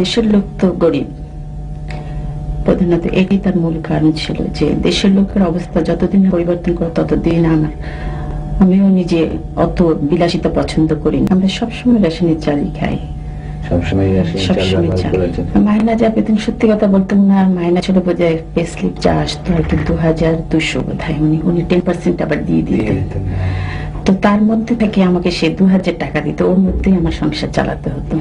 দেশের লোক তো গরিব, প্রধানত এটি তার মূল কারণ ছিল যে দেশের লোকের অবস্থা যতদিন পরিবর্তন করে ততদিন আমিও নিজে অত বিলাসিতা পছন্দ করি না। আমরা সবসময় রেশনের চালই খাই, সবসময় চাল। মাইনা যা পেতেন সত্যি কথা বলতাম না, আর মাইনা ছিল বোঝায় পে স্লিপ যা আসতো আর কি 2200 বোধহয়, উনি 10% আবার দিয়ে দিতেন। তো তার মধ্যে থেকে আমাকে সে 2000 টাকা দিত, ওর মধ্যেই আমার সংসার চালাতে হতো।